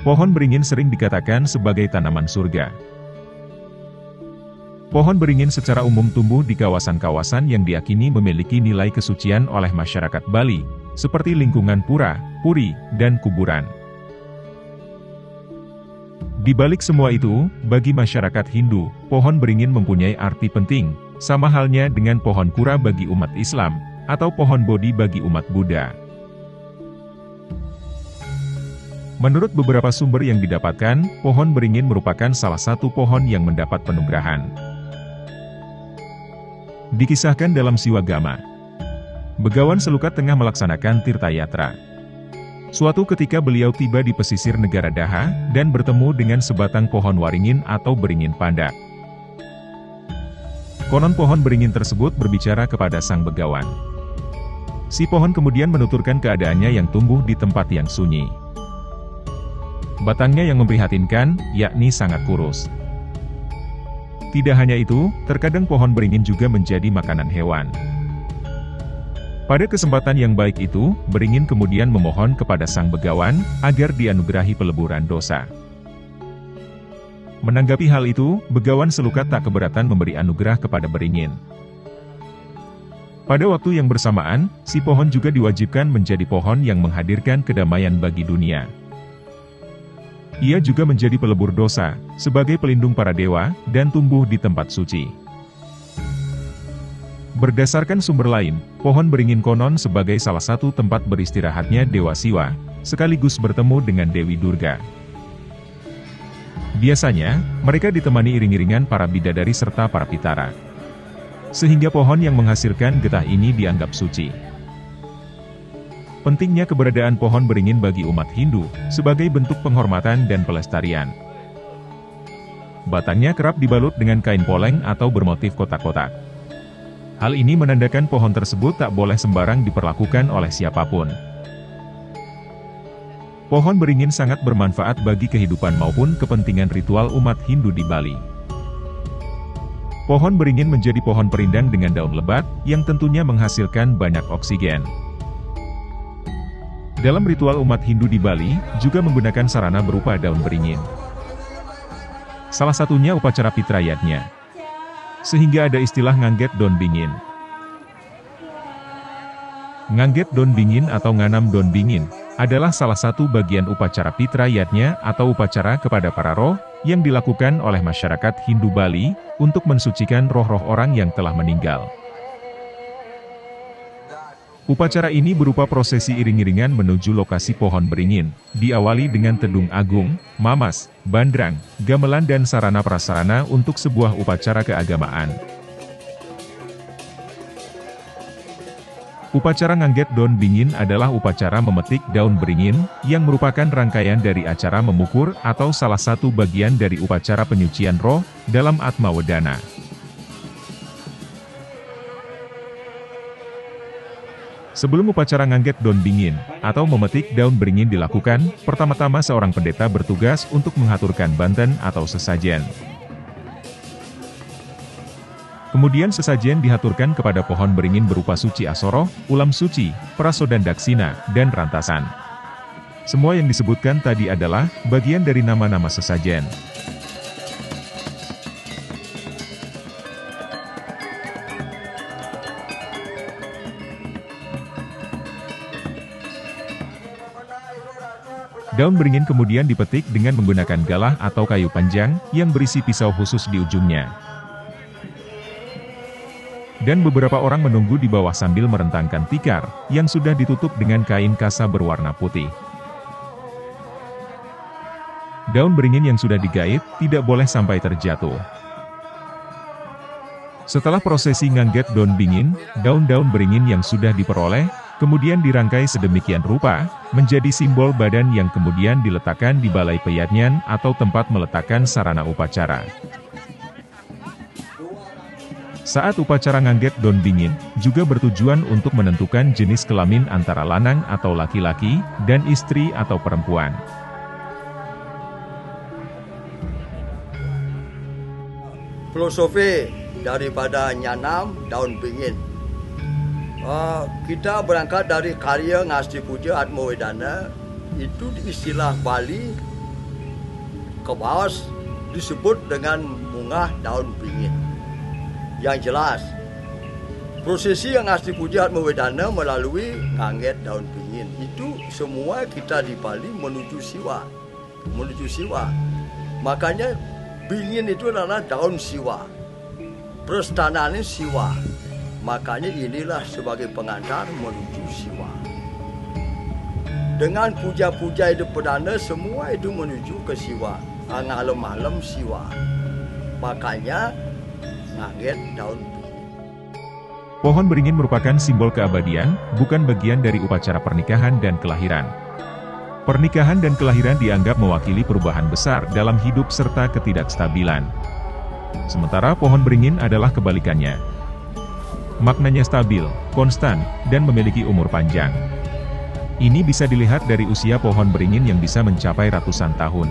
Pohon beringin sering dikatakan sebagai tanaman surga. Pohon beringin secara umum tumbuh di kawasan-kawasan yang diyakini memiliki nilai kesucian oleh masyarakat Bali, seperti lingkungan pura, puri, dan kuburan. Di balik semua itu, bagi masyarakat Hindu, pohon beringin mempunyai arti penting, sama halnya dengan pohon kura bagi umat Islam, atau pohon Bodhi bagi umat Buddha. Menurut beberapa sumber yang didapatkan, pohon beringin merupakan salah satu pohon yang mendapat penugerahan. Dikisahkan dalam Siwagama, Begawan Selukat tengah melaksanakan tirta yatra. Suatu ketika beliau tiba di pesisir negara Daha, dan bertemu dengan sebatang pohon waringin atau beringin panda. Konon pohon beringin tersebut berbicara kepada sang begawan. Si pohon kemudian menuturkan keadaannya yang tumbuh di tempat yang sunyi. Batangnya yang memprihatinkan, yakni sangat kurus. Tidak hanya itu, terkadang pohon beringin juga menjadi makanan hewan. Pada kesempatan yang baik itu, beringin kemudian memohon kepada sang begawan, agar dianugerahi peleburan dosa. Menanggapi hal itu, Begawan Selukat tak keberatan memberi anugerah kepada beringin. Pada waktu yang bersamaan, si pohon juga diwajibkan menjadi pohon yang menghadirkan kedamaian bagi dunia. Ia juga menjadi pelebur dosa, sebagai pelindung para dewa, dan tumbuh di tempat suci. Berdasarkan sumber lain, pohon beringin konon sebagai salah satu tempat beristirahatnya Dewa Siwa, sekaligus bertemu dengan Dewi Durga. Biasanya, mereka ditemani iring-iringan para bidadari serta para pitara. Sehingga pohon yang menghasilkan getah ini dianggap suci. Pentingnya keberadaan pohon beringin bagi umat Hindu, sebagai bentuk penghormatan dan pelestarian. Batangnya kerap dibalut dengan kain poleng atau bermotif kotak-kotak. Hal ini menandakan pohon tersebut tak boleh sembarang diperlakukan oleh siapapun. Pohon beringin sangat bermanfaat bagi kehidupan maupun kepentingan ritual umat Hindu di Bali. Pohon beringin menjadi pohon perindang dengan daun lebat, yang tentunya menghasilkan banyak oksigen. Dalam ritual umat Hindu di Bali, juga menggunakan sarana berupa daun beringin. Salah satunya upacara pitrayatnya. Sehingga ada istilah ngangget daun bingin. Ngangget daun bingin atau nganam daun bingin, adalah salah satu bagian upacara pitrayatnya atau upacara kepada para roh, yang dilakukan oleh masyarakat Hindu Bali, untuk mensucikan roh-roh orang yang telah meninggal. Upacara ini berupa prosesi iring-iringan menuju lokasi pohon beringin, diawali dengan tedung agung, mamas, bandrang, gamelan dan sarana prasarana untuk sebuah upacara keagamaan. Upacara ngangget daun bingin adalah upacara memetik daun beringin, yang merupakan rangkaian dari acara memukur atau salah satu bagian dari upacara penyucian roh, dalam Atma Wedana. Sebelum upacara ngangget daun bingin, atau memetik daun beringin dilakukan, pertama-tama seorang pendeta bertugas untuk mengaturkan banten atau sesajen. Kemudian sesajen dihaturkan kepada pohon beringin berupa suci asoro, ulam suci, peraso dan daksina, dan rantasan. Semua yang disebutkan tadi adalah bagian dari nama-nama sesajen. Daun beringin kemudian dipetik dengan menggunakan galah atau kayu panjang, yang berisi pisau khusus di ujungnya. Dan beberapa orang menunggu di bawah sambil merentangkan tikar, yang sudah ditutup dengan kain kasa berwarna putih. Daun beringin yang sudah digait, tidak boleh sampai terjatuh. Setelah prosesi ngangget daun bingin, daun-daun beringin yang sudah diperoleh, kemudian dirangkai sedemikian rupa, menjadi simbol badan yang kemudian diletakkan di balai peyatnyan atau tempat meletakkan sarana upacara. Saat upacara ngangget daun bingin, juga bertujuan untuk menentukan jenis kelamin antara lanang atau laki-laki, dan istri atau perempuan. Filosofi daripada nyanam daun bingin. Kita berangkat dari karya Ngasti Puja Atma Wedana, itu istilah Bali ke bawah disebut dengan bunga daun bingin. Yang jelas, prosesi yang asli puja Atmawedana melalui ngangget daun bingin. Itu semua kita di Bali menuju siwa. Makanya bingin itu adalah daun siwa. Prastana ini siwa. Makanya inilah sebagai pengantar menuju siwa. Dengan puja-puja itu perdana, semua itu menuju ke siwa. Malam-malam siwa. Makanya ngangget daun bingin. Pohon beringin merupakan simbol keabadian, bukan bagian dari upacara pernikahan dan kelahiran. Pernikahan dan kelahiran dianggap mewakili perubahan besar dalam hidup serta ketidakstabilan. Sementara pohon beringin adalah kebalikannya. Maknanya stabil, konstan, dan memiliki umur panjang. Ini bisa dilihat dari usia pohon beringin yang bisa mencapai ratusan tahun.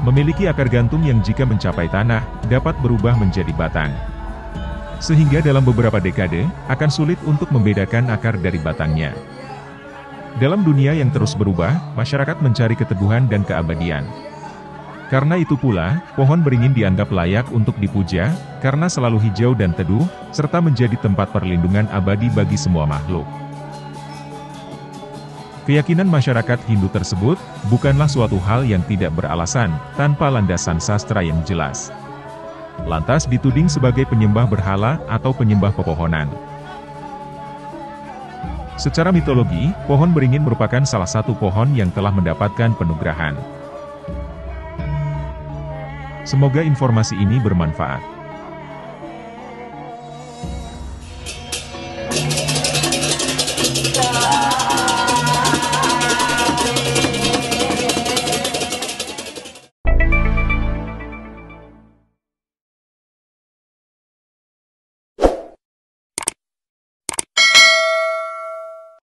Memiliki akar gantung yang jika mencapai tanah, dapat berubah menjadi batang. Sehingga dalam beberapa dekade, akan sulit untuk membedakan akar dari batangnya. Dalam dunia yang terus berubah, masyarakat mencari keteguhan dan keabadian. Karena itu pula, pohon beringin dianggap layak untuk dipuja, karena selalu hijau dan teduh, serta menjadi tempat perlindungan abadi bagi semua makhluk. Keyakinan masyarakat Hindu tersebut, bukanlah suatu hal yang tidak beralasan, tanpa landasan sastra yang jelas. Lantas dituding sebagai penyembah berhala atau penyembah pepohonan. Secara mitologi, pohon beringin merupakan salah satu pohon yang telah mendapatkan penugrahan. Semoga informasi ini bermanfaat.